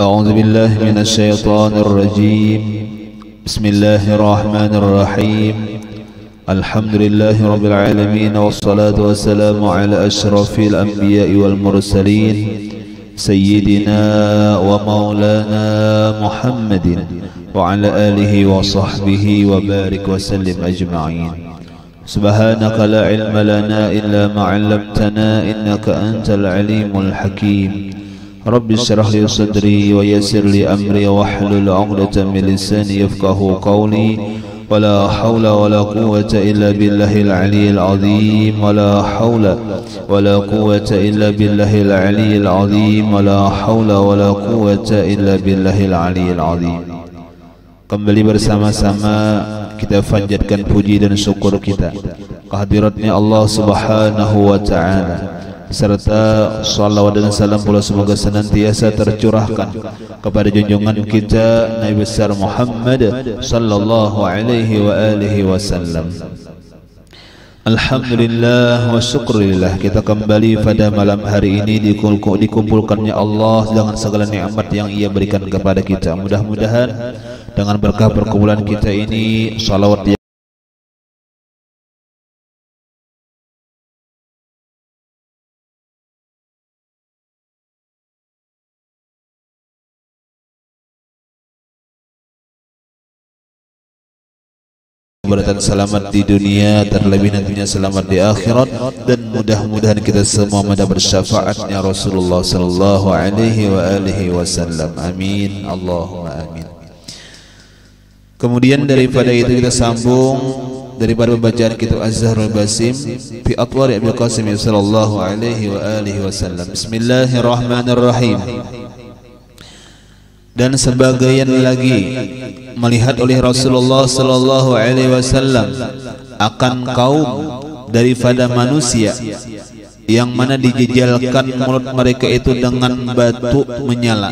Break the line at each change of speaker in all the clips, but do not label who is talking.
أعوذ بالله من الشيطان الرجيم. بسم الله الرحمن الرحيم. الحمد لله رب العالمين، والصلاة والسلام على أشرف الأنبياء والمرسلين سيدنا ومولانا محمد وعلى آله وصحبه وبارك وسلم أجمعين. سبحانك لا علم لنا إلا ما علمتنا إنك أنت العليم الحكيم. رب اشرح لي صدري ويسر لي أمري واحلل عقدة من لساني يفقه قولي. ولا حول ولا قوة إلا بالله العلي العظيم. ولا حول ولا قوة إلا بالله العلي العظيم. ولا حول ولا قوة إلا بالله العلي العظيم. Kembali bersama-sama kita panjatkan puji dan syukur kita kehadiratnya Allah Subhanahu wa Ta'ala, serta salawat dan salam pula semoga senantiasa tercurahkan kepada junjungan kita Nabi besar Muhammad sallallahu alaihi wa alihi wasallam. Alhamdulillah wa syukurillah, kita kembali pada malam hari ini dikumpulkannya Allah dengan segala nikmat yang Ia berikan kepada kita. Mudah-mudahan dengan berkah perkumpulan kita ini, salawat beratan selamat di dunia, terlebih nantinya selamat di akhirat, dan mudah-mudahan kita semua mendapat syafaatnya Rasulullah sallallahu alaihi wa alihi wasallam. Amin, Allahumma amin. Kemudian daripada itu kita sambung daripada bacaan kitab Az-Zahrul Basim fi Atwari Abil Qasim sallallahu alaihi wa alihi wasallam. Bismillahirrahmanirrahim. Dan sebagian lagi melihat oleh Rasulullah sallallahu alaihi wasallam akan kaum daripada manusia yang mana dijejalkan mulut mereka itu dengan batu menyala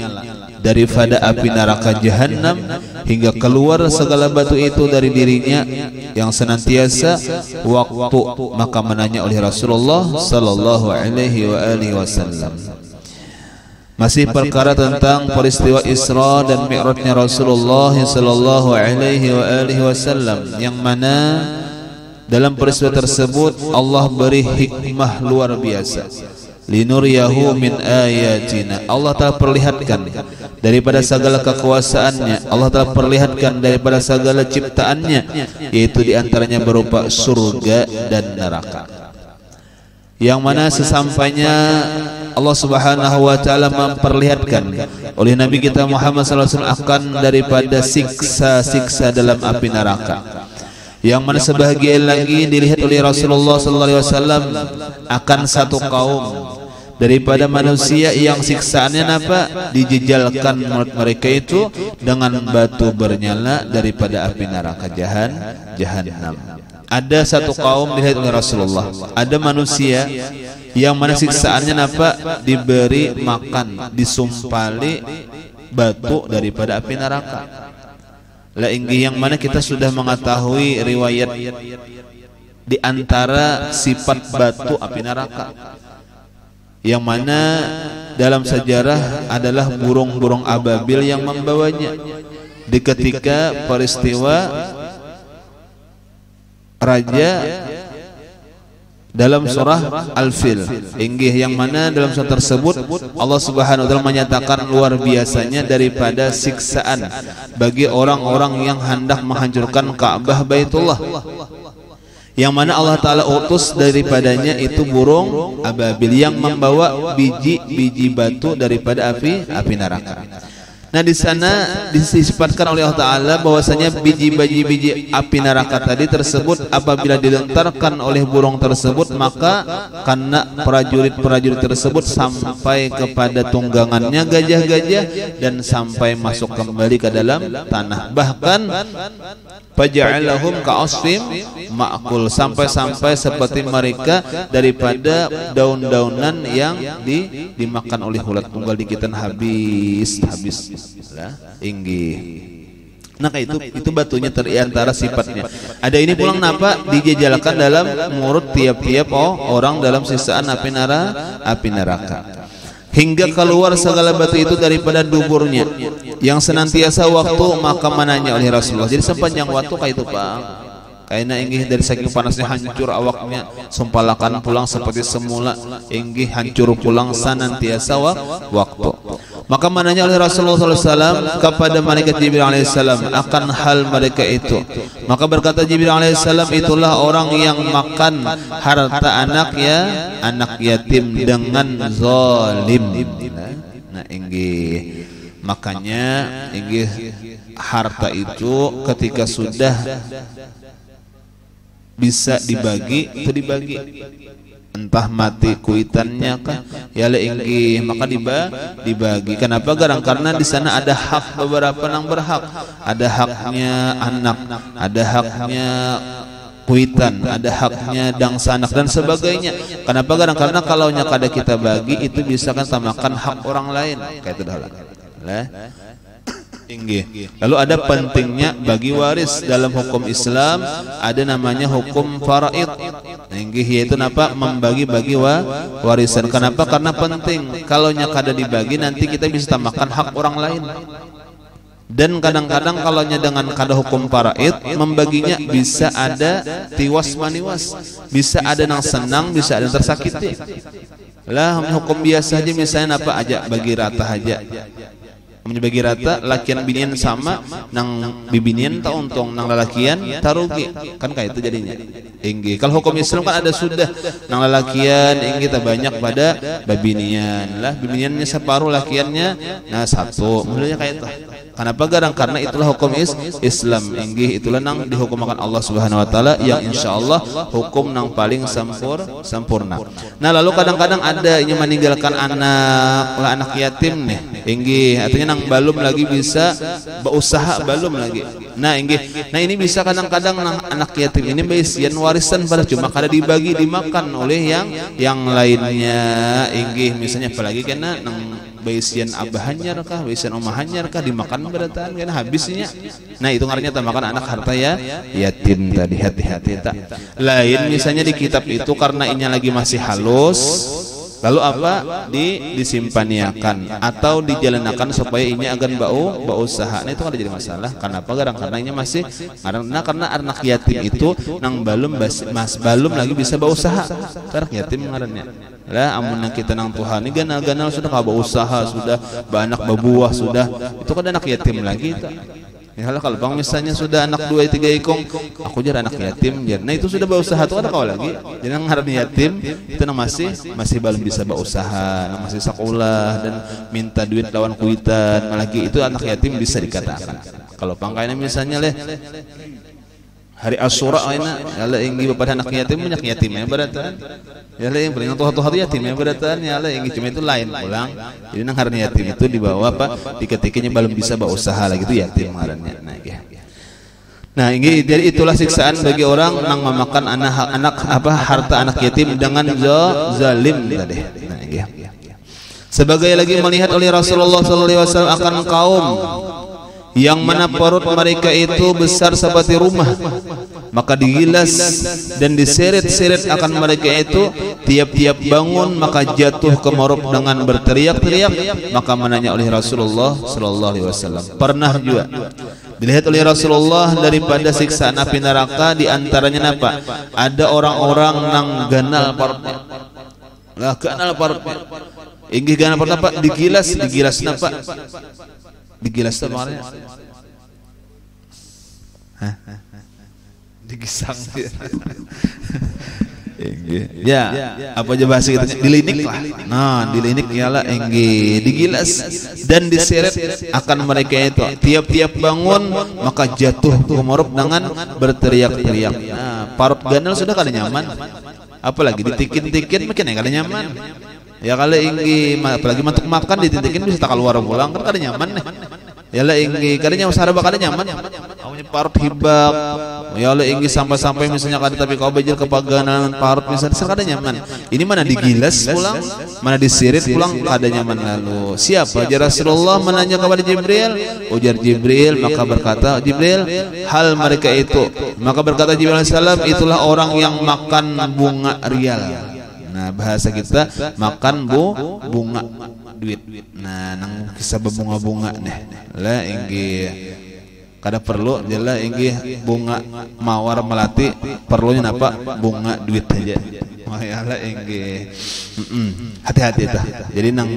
daripada api neraka jahanam, hingga keluar segala batu itu dari dirinya yang senantiasa waktu maka menanya oleh Rasulullah sallallahu alaihi wasallam. Masih perkara tentang peristiwa Isra dan Mi'rajnya Rasulullah sallallahu alaihi wasallam, yang mana dalam peristiwa tersebut Allah beri hikmah luar biasa. Linuriyahu min ayatina, Allah telah perlihatkan daripada segala kekuasaannya, Allah telah perlihatkan daripada segala ciptaannya, yaitu diantaranya berupa surga dan neraka, yang mana sesampainya Allah Subhanahu wa Ta'ala memperlihatkan oleh Nabi kita Muhammad sallallahu alaihi wasallam akan daripada siksa-siksa dalam api neraka, yang mana sebahagian lagi dilihat oleh Rasulullah sallallahu alaihi wasallam akan satu kaum daripada manusia yang siksaannya apa? Dijejalkan mulut mereka itu dengan batu bernyala daripada api neraka jahanam. Ada satu kaum dilihat oleh Rasulullah, ada manusia yang mana siksaannya apa? Diberi makan, disumpali batu daripada api neraka. Lah inggih yang mana kita sudah mengetahui riwayat di antara sifat batu api neraka, yang mana dalam sejarah adalah burung-burung ababil yang membawanya di ketika peristiwa raja dalam surah Al-Fil, inggih yang mana dalam surah tersebut Allah Subhanahu wa Ta'ala menyatakan luar biasanya daripada siksaan bagi orang-orang yang hendak menghancurkan Ka'bah Baitullah, yang mana Allah Ta'ala utus daripadanya itu burung ababil yang membawa biji-biji batu daripada api neraka. Nah, di sana disifatkan oleh Allah Ta'ala bahwasanya biji-biji api neraka tadi tersebut apabila dilentarkan oleh burung tersebut, maka karena prajurit-prajurit tersebut sampai kepada tunggangannya gajah-gajah dan sampai masuk kembali ke dalam tanah, bahkan faja'alahum ka'asfim ma'kul, sampai-sampai seperti mereka daripada daun-daunan yang dimakan oleh ulat tunggal, dikitan habis lah inggih. Nah, itu batunya terantara sifatnya. Ada ini pulang napa dijejalkan dalam mulut tiap-tiap orang dalam sisaan api neraka. hingga keluar segala batu itu daripada duburnya yang senantiasa waktu maka mananya oleh Rasulullah. Jadi sepanjang waktu kayak itu Pak, kayaknya inggih dari saking panasnya hancur awaknya, sumpalakan pulang seperti semula, inggih hancur pulang senantiasa waktu. Maka mananya oleh Rasulullah SAW kepada malaikat Jibril alaihissalam akan hal mereka itu. Maka berkata Jibril alaihissalam, itulah orang yang makan harta anak yatim dengan zalim. Nah inggih, makanya inggih harta itu ketika sudah bisa dibagi itu dibagi, entah mati kuitannya kah ya inggih, maka dibagi. Kenapa? Karena di sana ada hak beberapa yang berhak, ada haknya anak, ada haknya kuitan, ada haknya dangsanak dan sebagainya. Kenapa? Karena kalau kada kita bagi itu bisa kan samakan hak orang lain kayak itu dah lah. Inggih. Lalu ada pentingnya bagi waris dalam hukum Islam, ada namanya hukum faraid. Inggih, yaitu apa? Membagi-bagi warisan. Kenapa? Karena penting. Kalau kada dibagi nanti kita bisa tambahkan hak orang lain. Dan kadang-kadang kalau dengan kada hukum faraid, membaginya bisa ada tiwas maniwas, bisa ada yang senang, bisa ada yang tersakiti. Lah hukum biasa aja misalnya apa aja bagi rata aja. Bagi rata lakian binian sama nang bibinian tak untung, nang lalakian tarugi kan kayak itu jadinya. Inggih, kalau hukum Islam kan ada sudah nang lalakian inggih tak banyak pada babinian lah, bibiniannya separuh, lakiannya nah satu, mulanya kayak itu. Kenapa? Karena itulah hukum Islam. Inggih, itulah nang dihukumkan Allah Subhanahu wa taala yang insyaallah hukum nang paling sempurna. Nah, lalu kadang-kadang ada yang meninggalkan anak yatim nih. Inggih, artinya nang belum lagi bisa berusaha belum lagi. Nah, inggih. Nah, ini bisa kadang-kadang nang anak yatim ini baisian warisan pada cuma kada dibagi dimakan oleh yang lainnya. Inggih, misalnya apalagi kena nang baisian abahannya kah, baisian omahannya kah dimakan berataan kan habisnya. Nah, itu ngarannya makan anak harta yatim tadi. Hati-hati tak. Lain misalnya di kitab itu karena ini lagi masih halus, lalu apa disimpaniakan atau dijalanakan supaya ini agar bau usaha. Nah, itu kan jadi masalah. Kenapa? Karena ini masih karena anak yatim itu nang belum lagi bisa bau usaha. Anak yatim ngarannya. Lah amun yang kita nang Tuhan ini ganal-ganal sudah kaba usaha, sudah banak babuah sudah, itu kan anak yatim lagi tak. Ya kalau bang misalnya sudah anak 2-3 ikong, aku jar anak yatim jar. Nah itu sudah berusaha tuh ada kau lagi. Jadi yang ngaran yatim itu nang masih belum bisa berusaha, nang masih sekolah dan minta duit lawan kuitan, lagi itu anak yatim bisa dikatakan. Kalau pangkainya misalnya hari Asyura aina ala inggi bapak anak yatim banyak yatim ya beratan. Ya lah yang paling tuh yatim ya beratan ya lah inggi cuma itu lain pulang. Jadi nang harnya yatim itu dibawa diketikinya belum bisa berusaha lagi itu yatim ngarannya. Nah, ini jadi itulah siksaan bagi orang nang memakan harta anak yatim dengan zalim tadi. Nah, sebagai lagi melihat oleh Rasulullah SAW akan kaum yang mana perut mereka itu besar seperti rumah, maka digilas dan diseret-seret akan mereka itu, tiap-tiap bangun maka jatuh ke maruf dengan berteriak-teriak. Maka menanya oleh Rasulullah SAW, pernah juga dilihat oleh Rasulullah daripada siksaan api neraka, diantaranya apa? Ada orang-orang nang ganal parutnya. Lah ganal parutnya. Inggih ganal parut apa? Digilas apa? Digilas semuanya. Digisang. Ya, apa aja bahasa kita? Dilinik lah. Nah, dilinik ialah engge, digilas dan diseret akan mereka itu. Tiap-tiap bangun maka jatuh ke maruf dengan berteriak-teriak. Nah, parut ganal sudah kada nyaman. Apalagi ditikin-tikin makin kada nyaman. Ya kalau inggi apalagi untuk makan ditintikin bisa tak keluar pulang kan kada nyaman nih. Ya lah inggi kada nyaman saraba kada nyaman. Awalnya parut hibak. Ya lah inggi sampai-sampai misalnya kada tapi kau bejel kepaganan parut misalnya kada nyaman. Ini mana digilas pulang, mana disirit pulang kada nyaman. Lalu siapa? Ajar Rasulullah menanya kepada Jibril. Ujar Jibril, maka berkata Jibril, hal mereka itu. Maka berkata Jibril alaihissalam, itulah orang yang makan bunga rial. Nah, bahasa kita makan bunga. duit. Nah nang kisah bunga-bunga nih lah inggih kada perlu jela inggih bunga mawar melati, perlunya apa bunga duit aja. Mayalah inggih. Hati-hati tah. Jadi nang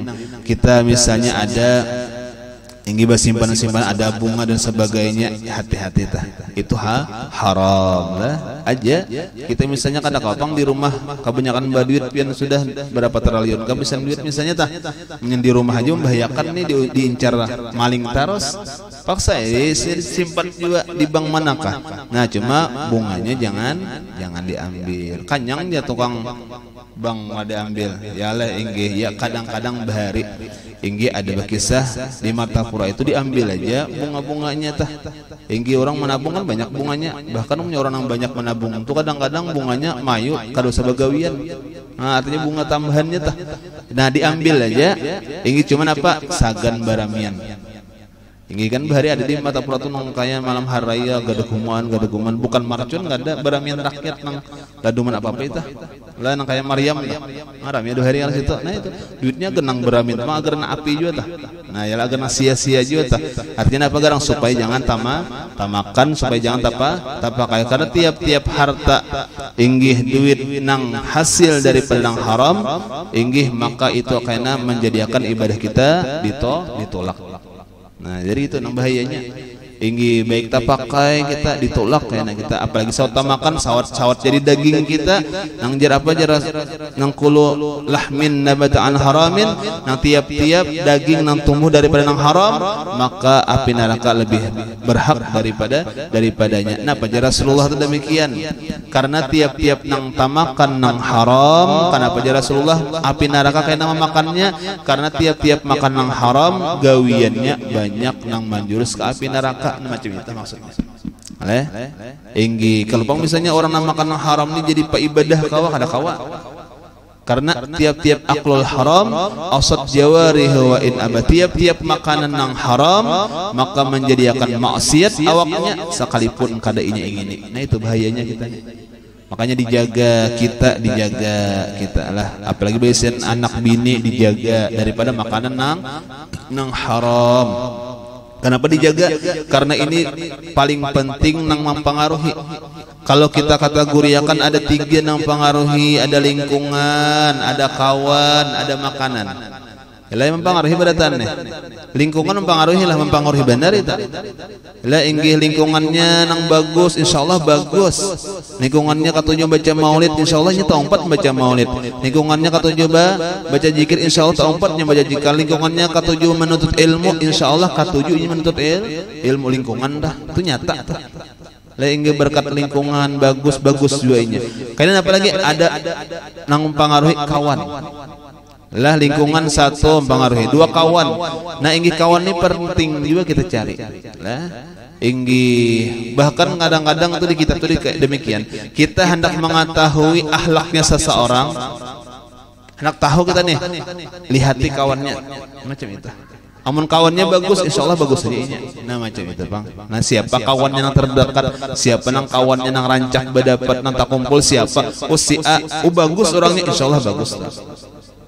kita misalnya ada inggih simpan-simpan ada bunga dan sebagainya, hati-hati tah. Itu haram lah aja. Kita misalnya kada kapang di rumah kebanyakan duit pian sudah berapa triliun kehabisan duit misalnya tah. Di rumah aja membahayakan nih diincar maling taros. Paksa simpan juga di bank manakah. Nah cuma bunganya jangan diambil. Kanyang dia tukang bank ada ambil. Yalah inggih ya kadang-kadang bahari inggih ada kisah di Martapura itu diambil aja bunga-bunganya tah. Inggih orang menabung kan banyak bunganya. Bahkan punya orang yang banyak menabung itu kadang-kadang bunganya mayu kado sabagawian. Nah artinya bunga tambahannya tah. Nah diambil aja. Inggih cuman apa sagan baramian. Ini kan bahari ada di Martapura tuh nong kaya malam hari raya gadeguman bukan marcun gak ada baramian rakyat nang gaduman apa itu lah nang kaya Maryam maramian dua hari yang situ. Nah itu duitnya genang baramian mah agar api juga tah. Nah ya agar sia-sia juga tah. Artinya apa garang supaya jangan tamakan supaya jangan kaya karena tiap harta inggih duit nang hasil dari pedang haram inggih maka itu kayaknya menjadikan ibadah kita ditolak. Nah jadi itu nang bahayanya inggih baik kita pakai kita ditolak kayaknya kita apalagi sawat makan sawat jadi daging kita nang jar apa jar nang kulu lahmin nabata an haramin nang tiap-tiap daging nang tumbuh daripada nang haram maka api neraka lebih berhak daripadanya. Nah jar Rasulullah itu demikian karena tiap-tiap nang tamakan nang haram karena jar Rasulullah api neraka kayaknya memakannya karena tiap-tiap makan nang haram gawiannya banyak nang menjurus ke api neraka. Macam itu maksudnya. Inggi kalau misalnya orang yang makan haram ini jadi ibadah kada kawa. Karena tiap-tiap aklul haram asad jawarihi wa in aba tiap-tiap makanan yang haram maka menjadikan maksiat awaknya sekalipun kada ingin. Nah itu bahayanya kita. Makanya dijaga kita lah apalagi biasanya anak bini dijaga daripada makanan nang haram. Kenapa dijaga? Karena ini paling penting nang mempengaruhi. Kalau kita kategorikan ada 3 nang mempengaruhi, ada lingkungan, ada kawan, ada makanan. Lah yang mempengaruhi beratannya. Lingkungan mempengaruhi benar itu. Lah inggih lingkungannya nang bagus, insyaallah bagus. Lingkungannya katujuh baca maulid, insyaallah nya tahun 4 baca maulid. Lingkungannya katujuh baca zikir, insyaallah tahun 4 nya baca zikir. Lingkungannya katujuh menuntut ilmu, insyaallah katujuh nya menuntut ilmu lingkungan dah. Itu nyata tuh. Lah inggih berkat lingkungan bagus juga ini. Kalian apalagi ada nang mempengaruhi kawan. Lah lingkungan satu mempengaruhi 2 kawan. Nah inggih kawan ini penting juga kita cari. Lah inggih bahkan kadang-kadang itu di kita tuh kayak demikian. Kita hendak mengetahui akhlaknya seseorang. Hendak tahu kita nih lihati kawannya macam itu. Amun kawannya bagus, insyaallah bagus saja. Nah macam itu bang. Nah siapa kawannya yang terdekat, siapa nang kawannya nang rancak berdapat nang tak kumpul siapa. Oh si A, bagus orangnya, insyaallah bagus.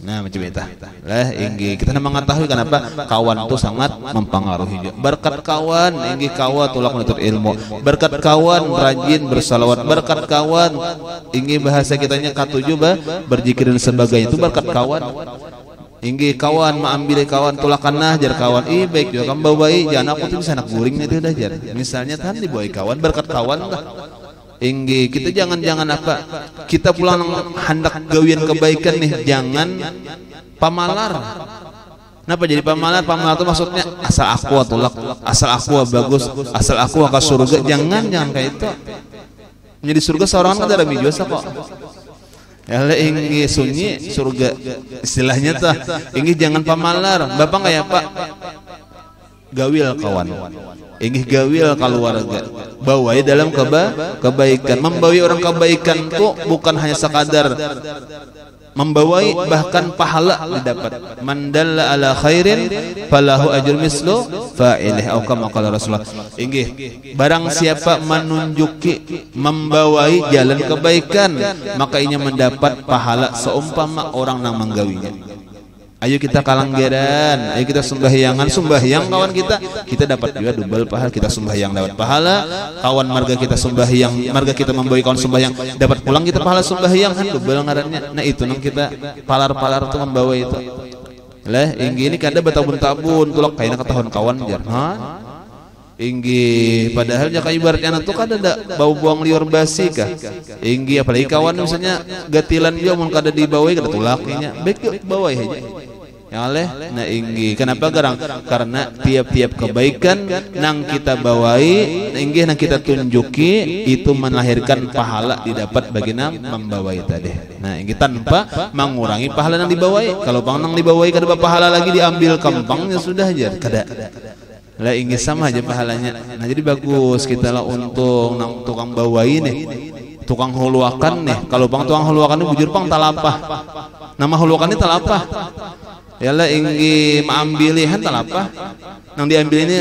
Nah macam itu lah inggih kita mengetahui kenapa kawan itu sangat mempengaruhi. Berkat kawan inggih kawan tulak menuntut ilmu, berkat kawan rajin bersalawat, berkat kawan inggih bahasa kitanya katujuh berzikir dan sebagainya itu berkat kawan. Inggih kawan mengambil kawan tulakan jar kawan baik juga kamu bawa jangan aku tuh bisa anak guring itu dah jar misalnya tadi dibawa kawan berkat kawan lah. Inggih kita jangan apa kita pulang hendak gawian kebaikan nih jangan pamalar. Kenapa jadi pamalar? Pamalar itu maksudnya asal aku tulak, asal aku bagus, asal aku ke surga. Jangan kayak itu. Menjadi surga seorang kan ada biasa kok. Ya inggih sunyi surga istilahnya tuh. Inggih jangan pamalar. Bapak kayak Pak gawil kawan. Inggih gawil keluarga. Bawai dalam kebaikan. Membawai orang kebaikan itu bukan hanya sekadar membawai, bahkan pahala didapat. Man dalla ala khairin falahu ajrun mislu fa'ilih atau kama qala Rasulullah. Inggih barang siapa menunjuki membawai jalan kebaikan maka ia mendapat pahala seumpama orang yang menggawinya. Ayo kita kalanggeran, ayo kita sembahyangan, sembahyang kawan kita dapat juga double pahala. Kita sembahyang dapat pahala, kawan marga kita sembahyang, marga kita membawa kawan sembahyang dapat pulang kita pahala sembahyang kan double ngarannya. Nah itu nang kita palar-palar tuh membawa itu. Lah ini kada betabun-tabun tulak kaina katahon kawan jar. Inggi padahal jaka ibaratnya itu kada ada bau buang liur basi kah. Inggi apalagi kawan misalnya gatilan dia mun kada dibawai kada tulaknya. Baik bawa aja. Ya oleh, nah inggi kenapa garang? Karena tiap-tiap kebaikan nang kita bawai, inggi nang kita tunjuki itu melahirkan pahala didapat bagi nang membawai tadi. Nah inggi tanpa mengurangi pahala nang dibawai. Kalau bang nang dibawai kada pahala lagi diambil kampangnya sudah aja kada. Lah ingin sama aja pahalanya. Nah jadi bagus kita lah untung nang tukang bawai nih, tukang huluakan nih. Kalau bang tukang huluakan ini bujur bang talapah. Nama huluakan ini talapah. Yalah inggi maambilihan talapah. Nang diambil ini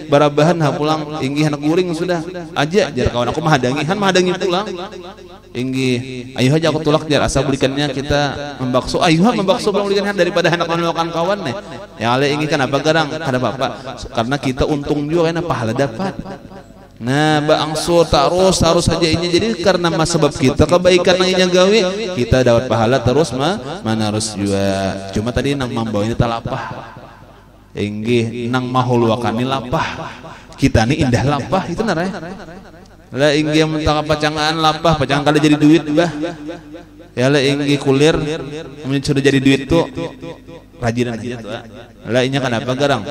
barabahan pulang inggi anak guring sudah aja jar kawan aku mahadangi pulang. Inggi ayo aja aku tulak jar asa belikannya kita membakso. Ayo membakso belum belikannya daripada anak menolokan kawan nih. Ya ale inggi kenapa garang? Kada apa-apa. Karena kita untung juga karena pahala dapat. Nah, bangso terus saja ini jadi karena sebab kita kebaikan yang inya gawe kita dapat pahala terus menerus juga. Cuma tadi nang membawa ini talapah. Inggih nang mahuluakan ini lapah. Kita ini indah lapah itu narai. Lah inggih mentang pacangan lapah, pacangan kada jadi duit bah. Ya lah inggih kulir sudah jadi duit tuh rajinan aja tuh. Lah inya kenapa garang?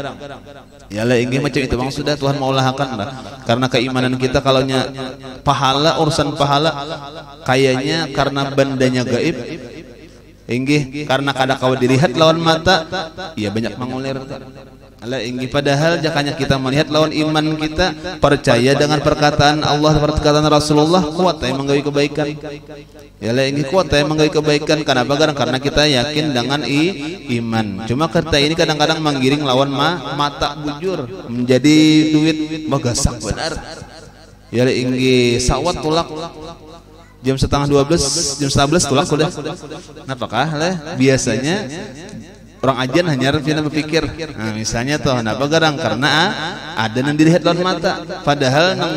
Ya lah inggih macam itu bang sudah Tuhan maulahakan lah. Karena keimanan kita kalau nya pahala urusan pahala kayaknya karena bandanya gaib. Inggih karena kada kau dilihat lawan mata, iya banyak mengulir. Lah inggih padahal jakanya kita melihat lawan iman kita, percaya dengan perkataan Allah, perkataan Rasulullah, kuat yang menggawi kebaikan. Ya lah inggih kuat yang menggawi kebaikan. Kenapa? Karena kita yakin dengan iman. Cuma kata ini kadang-kadang menggiring lawan mata bujur menjadi duit magasak benar. Ya lah inggih sawat tulak jam setengah 12, jam 11 tulak sudah. Napakah lah biasanya orang ajan hanya berpikir. Nah, misalnya tuh kenapa garang? Karena ada yang dilihat lawan mata. Padahal nang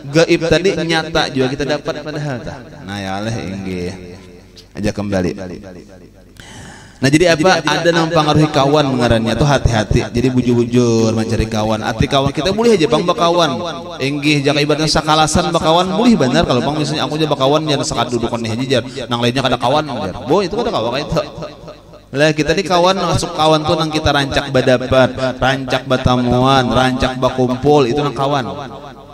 gaib tadi nyata juga kita dapat padahal. Nah ya Allah inggih. Aja kembali. Nah jadi apa? Ada yang mempengaruhi kawan mengarannya tuh hati-hati. Jadi bujur-bujur mencari kawan. Arti kawan kita boleh aja bang bakawan. Enggih jaka ibaratnya sakalasan bakawan boleh benar. Kalau bang misalnya aku aja bakawan jangan sekat dudukan nih aja jar. Nang lainnya kada kawan jar. Boh itu kada kawan itu. Lah kita di kawan masuk kawan tuh nang kita rancak badapat, rancak batamuan, rancak bakumpul itu nang kawan.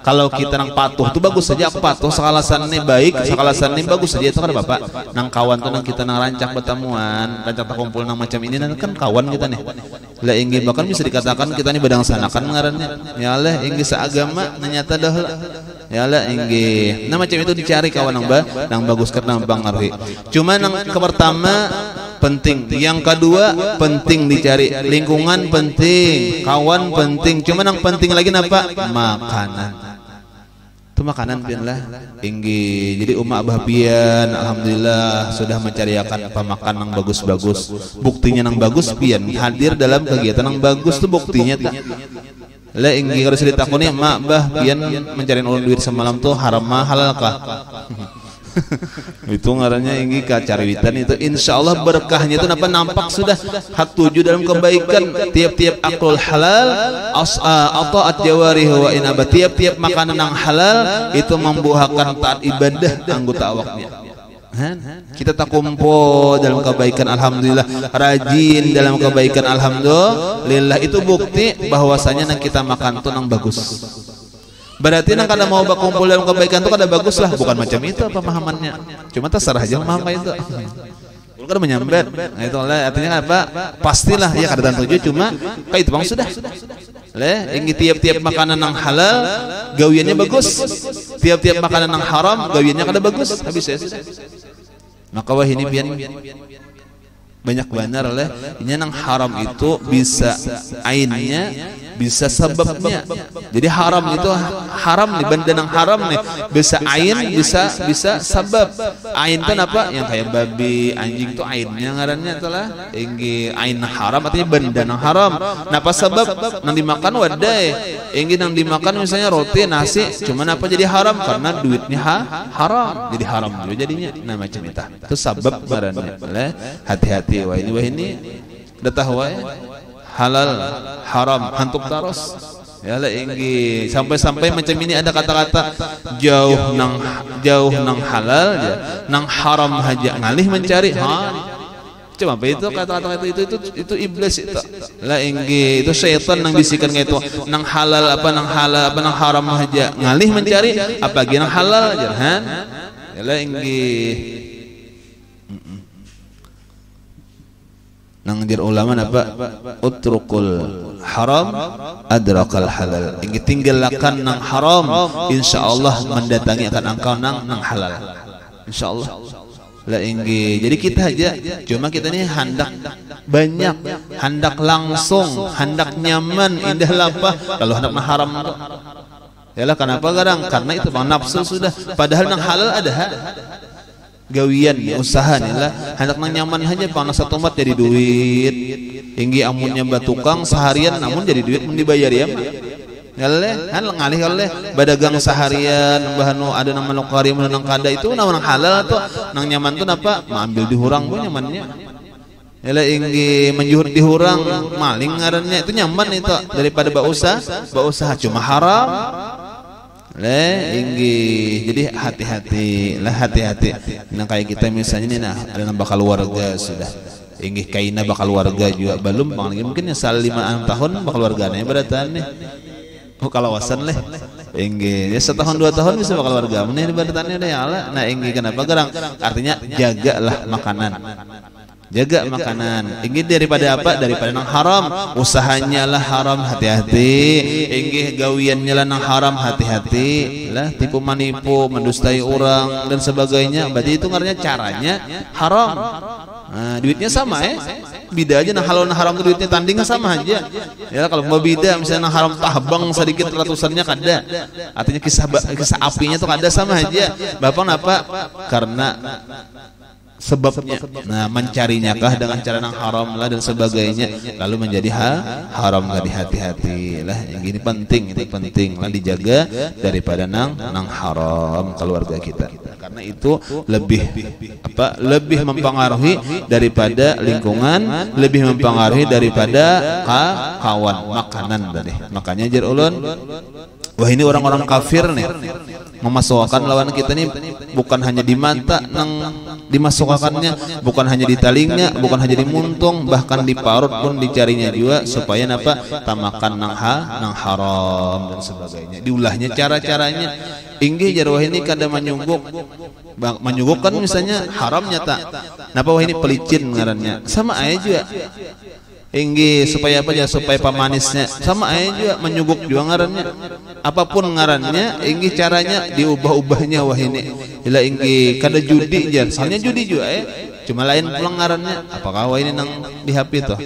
Kalau kita nang patuh tuh bagus saja aku patuh sekalasan ini baik, sekalasan ini bagus saja itu kan bapak. Nang kawan tuh nang kita nang rancak batamuan, rancak bakumpul nang macam ini nang kan kawan kita nih. Lah inggih bahkan bisa dikatakan kita ini badang sanakan ngarannya. Ya Allah inggih seagama nyata dah. Ya lah inggih. Nah macam itu dicari kawan nang bagus karena mempengaruhi. Cuma nang pertama penting, yang kedua penting dicari, lingkungan penting, kawan penting. Cuma yang penting lagi apa? Makanan. Itu makanan pian lah tinggi. Jadi umat abah pian alhamdulillah sudah mencariakan pemakan yang bagus-bagus. Buktinya yang bagus pian hadir dalam kegiatan yang bagus tuh buktinya tuh. Lah inggi kalau sudah takuni mak bah pian mencari ulun duit semalam tuh haram halal kah? Itu ngarannya inggi kacariwitan itu insyaallah berkahnya itu apa nampak sudah hak tuju dalam kebaikan. Tiap-tiap akul halal ataat jawarih wa inaba, tiap-tiap makanan yang halal itu membuahkan taat ibadah anggota awaknya. Kita tak kumpul dalam kebaikan alhamdulillah, rajin dalam kebaikan alhamdulillah. Itu bukti bahwasanya yang kita makan itu nang bagus. Berarti nang kada mau berkumpul dalam kebaikan itu kada bagus lah, bukan macam itu pemahamannya. Cuma terserah aja memaham itu. Kan menyambat. Nah itu artinya apa? Pastilah ya kada tentu cuma kayak itu bang sudah. Leh, ini tiap-tiap makanan yang halal gawiannya bagus. Tiap-tiap makanan yang haram gawiannya kada bagus. Habis ya. Maka wah ini pian banyak benar oleh ini yang haram itu bisa ainnya bisa sebabnya. Jadi haram itu haram nih benda yang haram nih bisa ain bisa sebab. ain kan apa yang kayak babi anjing tuh ainnya ngarannya telah inggi ain haram artinya benda yang haram. Napa sebab nang dimakan wadai inggi nang dimakan misalnya roti nasi cuman apa jadi haram karena duitnya haram jadi haram juga jadinya. Nah macam itu sebab ngarannya. Hati-hati wah ini datah wae halal haram hantuk taros ya lah inggi sampai macam ini ada kata-kata jauh nang halal ya nang haram haja ngalih mencari coba apa itu kata-kata itu iblis itu lah inggi itu syaitan nang bisikan kayak itu nang halal apa nang haram haja ngalih mencari apa lagi nang halal aja ya lah inggi nang jar ulama apa utrukul haram adrakal halal ingin tinggalkan nang haram insyaallah mendatangi akan engkau nang halal insyaallah lah ingin jadi kita aja cuma kita ini hendak banyak hendak langsung hendak nyaman indah lapah kalau hendak haram yalah kenapa kadang karena itu bang nafsu sudah padahal nang halal ada gawian usaha nih lah hendak nang nyaman aja panas satu mat jadi duit tinggi amunnya batukang seharian namun jadi duit mun dibayar ya galeh kan ngalih galeh badagang seharian bahanu ada nama lokari menang kada itu nama nang halal tuh nang nyaman tuh apa ambil dihurang pun nyamannya yalah inggi menjuhur dihurang maling ngarannya itu nyaman itu daripada bausaha cuma haram inggi jadi hati-hati nah kayak kita misalnya nih nah ada nambah keluarga sudah inggi kaina bakal warga juga belum paling mungkin ya 5 tahun bakal warganya beratan nih kalawasan leh inggi ya 1 tahun 2 tahun bisa bakal warga meneh beratannya udah ya Allah. Nah inggi kenapa gerang artinya jagalah makanan jaga makanan ingin daripada apa daripada nang haram usahanya lah haram hati-hati ingin gawiannya lah nang haram hati-hati lah tipu manipu mendustai orang dan sebagainya berarti itu ngaranya caranya haram. Nah, duitnya sama bida aja nang halal nang haram tuh duitnya tandingnya sama aja ya kalau mau bida misalnya nang haram tahbang sedikit ratusannya kada artinya kisah apinya tuh kada sama aja bapak apa karena sebabnya nah mencarinya kah dengan cara yang haram lah dan sebagainya lalu menjadi haram tadi hati-hati lah yang ini penting lah dijaga daripada nang haram keluarga kita karena itu lebih mempengaruhi daripada lingkungan lebih mempengaruhi daripada kawan makanan tadi makanya jar ulun wah ini orang-orang kafir nih memasukkan lawan kita nih bukan hanya di mata nang dimasukkannya bukan hanya di talingnya bukan hanya di muntung bahkan di parut pun dicarinya juga supaya apa tamakan nang haram dan sebagainya diulahnya cara-caranya inggih jarwah ini kada menyugukkan misalnya haram nyata napa wah ini pelicin ngarannya sama aja juga inggi supaya apa ya supaya pemanisnya sama aja juga menyuguk juga ngarannya apapun ngarannya inggi caranya diubah-ubahnya wah ini ila inggi kada judi jar soalnya judi juga cuma lain pulang ngarannya apakah wah ini nang di HP tuh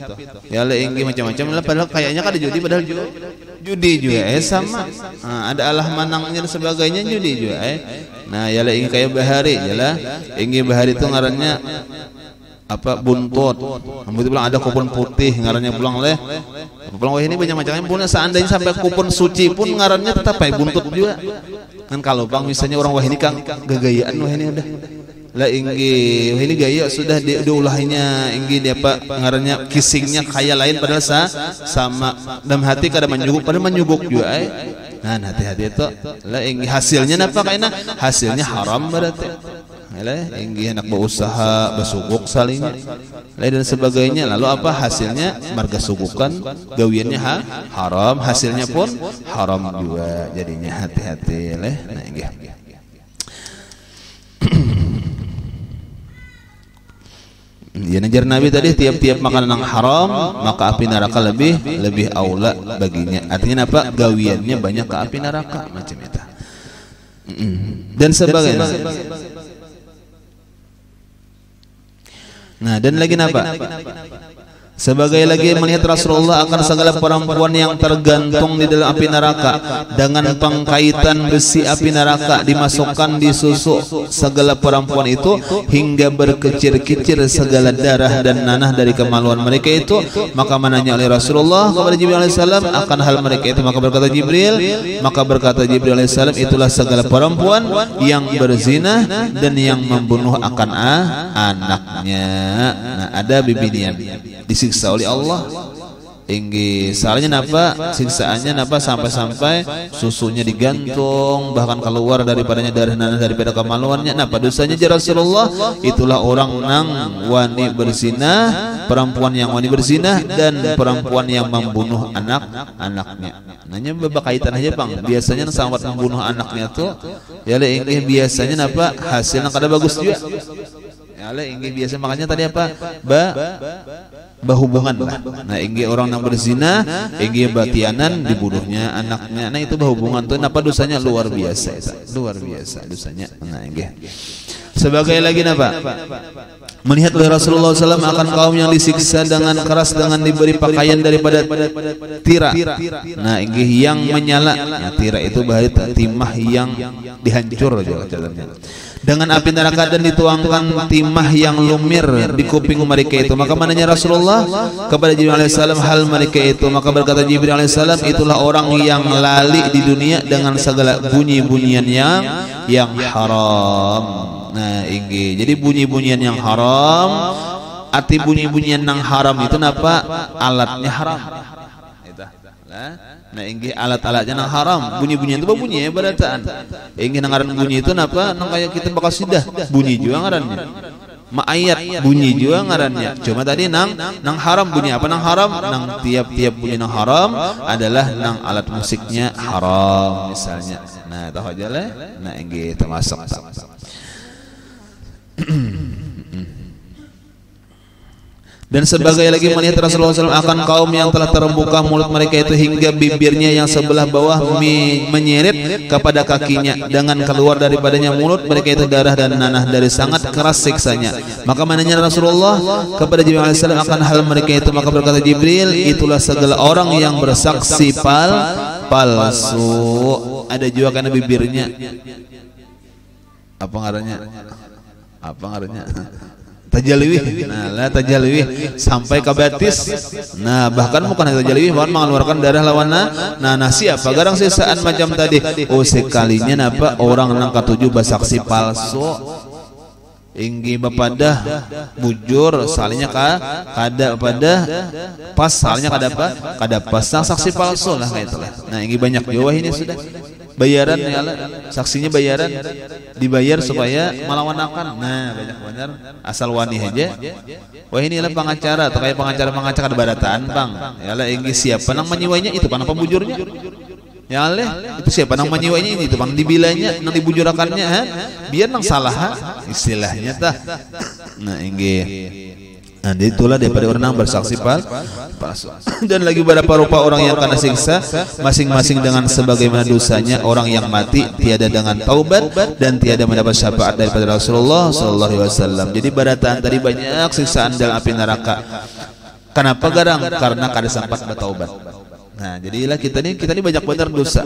ya la inggi macam-macam lah padahal kayaknya kada judi padahal judi juga sama ada alah manangnya dan sebagainya judi juga nah ya la inggi kayak bahari ya lah inggi bahari itu ngarannya apa buntut rambut pulang ada kupon putih ngarannya pulang pulang wah ini banyak macamnya punya seandainya sampai kupon suci pun ngarannya tetap buntut juga kan kalau bang misalnya orang wah ini kan gagayaan wah ini udah lah inggi wah ini gaya sudah diulahnya inggi dia apa ngarannya kissingnya kayak lain padahal sama dalam hati kada menyuguk padahal menyuguk juga nah hati-hati itu lah inggi hasilnya apa kayaknya hasilnya haram berarti inggi anak berusaha bersuguk saling dan sebagainya lalu apa hasilnya marga sugukan gawiannya haram hasilnya pun haram juga jadinya hati-hati nah inggi ya najar Nabi tadi tiap-tiap makanan yang haram maka api neraka lebih aula baginya artinya apa gawiannya banyak ke api neraka macam itu dan sebagainya. Nah dan lagi apa Sebagai lagi melihat Rasulullah akan segala perempuan yang tergantung di dalam api neraka dengan pengkaitan besi api neraka dimasukkan di susu segala perempuan itu hingga berkecir-kecir segala darah dan nanah dari kemaluan mereka itu. Maka menanya oleh Rasulullah kepada Jibril alaihissalam akan hal mereka itu. Maka berkata Jibril alaihissalam, itulah segala perempuan yang berzina dan yang membunuh akan anaknya. Nah, ada bibinian disiksa oleh Allah. Inggi salahnya napa, siksaannya napa, sampai-sampai susunya digantung, bahkan keluar daripadanya darah nanah daripada kemaluannya. Napa dosanya ya Rasulullah? Itulah orang nang wani berzina, perempuan yang wani berzina dan perempuan yang membunuh anak-anaknya. Nanya berkaitan aja Bang. Biasanya sambat membunuh anaknya tuh ya le inggi biasanya napa hasilnya kada bagus juga. Ya le inggi biasa makanya tadi apa? Bahubungan lah. Nah, inggi orang yang berzina, inggi batianan dibunuhnya anaknya. Nah, itu bahubungan tuh napa dosanya luar biasa. Luar biasa dosanya. Nah, inggi. Sebagai lagi napa? Melihat oleh Rasulullah SAW akan kaum yang disiksa dengan keras dengan diberi pakaian daripada tira. Nah, inggi yang menyala. Nah, tira itu bahaya timah yang dihancur aja katanya. Dengan api neraka dan dituangkan timah yang lumir di kuping mereka itu. Maka menanya Rasulullah kepada Jibril alaihissalam hal mereka itu. Maka berkata Jibril alaihissalam, itulah orang yang lali di dunia dengan segala bunyi-bunyian yang haram. Nah, inggi. Jadi bunyi-bunyian yang haram, arti bunyi-bunyian yang haram itu napa? Alatnya haram. Nah, inggi alat-alatnya nang haram, bunyi-bunyian itu bunyi ya barataan. Inggi nang ngaran bunyi itu napa? Nang kayak kita bakal sidah, bunyi juga ngarannya. Ma'ayat bunyi juga ngarannya. Cuma tadi nang haram bunyi apa nang haram? Nang tiap-tiap bunyi nang haram adalah nang alat musiknya haram misalnya. Nah, tahu aja lah. Nah, inggi termasuk. Dan sebagai lagi melihat Rasulullah SAW akan kaum yang telah terbuka mulut mereka itu hingga bibirnya yang sebelah bawah menyeret kepada kakinya dengan keluar daripadanya mulut mereka itu darah dan nanah dari sangat keras siksanya. Maka menanya Rasulullah kepada Jibril AS akan hal mereka itu. Maka berkata Jibril, itulah segala orang yang bersaksi palsu. Ada juga karena bibirnya apa ngarannya tajalwih. Nah, lah tajalwih sampai ke batis. Nah, bahkan bukan tajalwih, bahkan mengeluarkan darah lawanna. Nah, siapa garang sisaan macam tadi. Oh, sekalinya napa orang nang katujuh bersaksi palsu. Inggi bapadah bujur salahnya kada pada pas salahnya kada apa? Kada pas saksi palsu lah kayak itulah. Nah, inggi banyak Jawa ini sudah. Bayaran ya Allah, saksinya bayaran dibayar supaya melawan-akan. Nah, banyak benar asal wani aja. Wah, inilah pengacara atau kayak pengacara barataan Bang. Ya Allah, inggi siapa nang menyiwainya itu panah pembujurnya. Ya Allah, itu siapa nang menyiwainya ini itu panah dibilanya nang dibujurakannya biar nang salah istilahnya tah. Nah, inggi nah, itulah daripada orang yang bersaksi palsu. Dan lagi beberapa rupa orang yang kena siksa masing-masing dengan sebagaimana dosanya. Orang yang mati tiada dengan taubat dan tiada mendapat syafaat daripada Rasulullah sallallahu alaihi wasallam. Jadi barataan tadi banyak siksaan dalam api neraka. Kenapa garang? Karena kada sempat bertaubat. Nah, jadilah kita ini banyak benar dosa.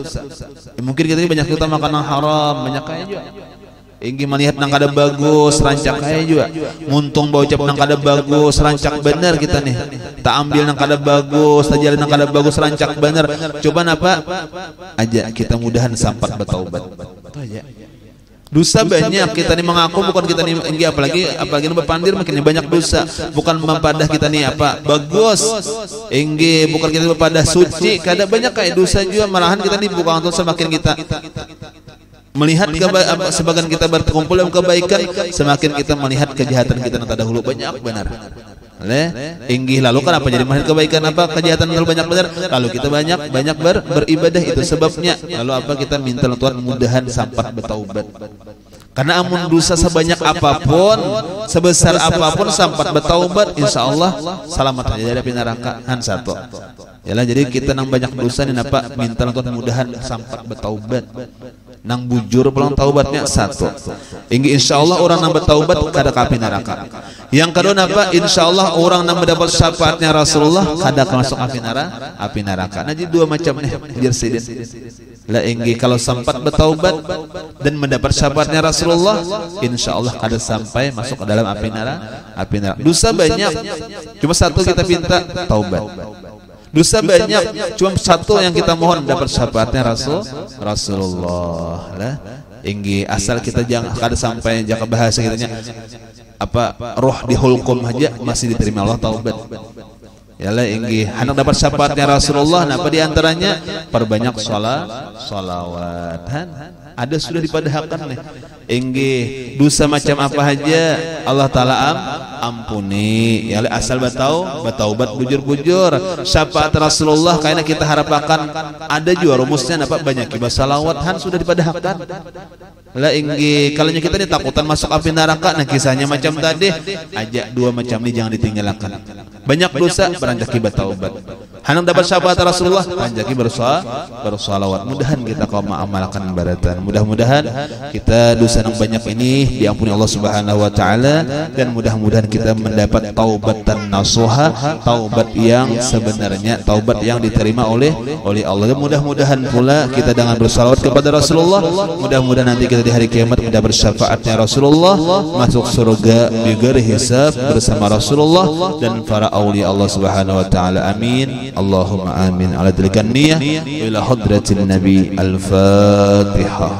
Mungkin kita ini banyak kita makan yang haram, banyak kaya juga. Ingin melihat nang kada bagus rancak kaya juga. Muntung bau ucap nang kada bagus rancak bener kita nih. Tak ambil nang kada bagus, tak jalan nang kada bagus rancak bener. Coba apa? Aja kita mudahan sampat bertaubat. Itu aja. Dosa banyak kita nih mengaku bukan kita nih inggi apalagi berpandir makin banyak dosa. Bukan mempadah kita nih apa? Bagus. Inggi bukan kita berpadah suci, kada banyak kayak dosa juga malahan kita nih bukan untuk semakin kita melihat sebagian kita berkumpul dalam kebaikan, semakin kita melihat kejahatan kita yang terdahulu banyak benar. Inggi lalu kan apa jadi melihat kebaikan apa kejahatan terlalu banyak benar, lalu kita banyak beribadah itu sebabnya. Lalu apa kita minta Tuhan mudahan sampai bertaubat. Karena amun dosa sebanyak apapun, sebesar apapun sampai bertaubat, insya Allah selamat aja dari neraka. Satu. Yalah, jadi kita nang banyak dosa nih apa minta Tuhan mudahan sampai bertaubat. nang bujur pulang taubatnya satu. Inggi insyaallah orang nang bertaubat kada ka api neraka. Yang kedua apa? Insyaallah orang nang mendapat syafaatnya Rasulullah kada masuk api neraka. Nah, jadi dua macam nih jersidin. Lah inggi kalau sempat bertaubat dan mendapat syafaatnya Rasulullah, insyaallah kada sampai masuk ke dalam api neraka. Dosa banyak, cuma satu kita minta taubat. Dosa banyak, cuma satu yang kita mohon dapat syafaatnya Rasulullah. Lah, inggi asal kita jangan kada sampai jaka bahasa kitanya apa roh dihulkum aja masih diterima Allah taubat. Yalah inggi hendak dapat syafaatnya Rasulullah, napa di antaranya perbanyak sholawat. Ada sudah dipadahkan nih. Inggi dosa macam apa aja Allah taala ampuni. Yalah asal bertaubat bujur-bujur. Syafaat Rasulullah kayaknya kita harapkan ada juga rumusnya napa banyak ibadah salawat sudah dipadahkan. Lah inggi kalau kita ini takutan masuk api neraka, nah kisahnya macam tadi aja dua macam ini jangan ditinggalkan. Banyak dosa beranjak bertaubat. Hendak dapat syafaat Rasulullah beranjak bersolawat. Mudahan kita kaum mengamalkan baratan. Mudah-mudahan kita dosa yang banyak ini diampuni Allah Subhanahu wa taala, dan mudah-mudahan kita mendapat taubatan nasuha, taubat yang sebenarnya, taubat yang diterima oleh Allah. Dan mudah-mudahan pula kita dengan bersalawat kepada Rasulullah, mudah-mudahan nanti kita di hari kiamat mendapat syafaatnya Rasulullah, masuk surga bighairi hisab bersama Rasulullah dan para aulia Allah Subhanahu wa taala. Amin. Allahumma amin. Ala dzalika niyah ila hadratin nabi. Al-Fatihah.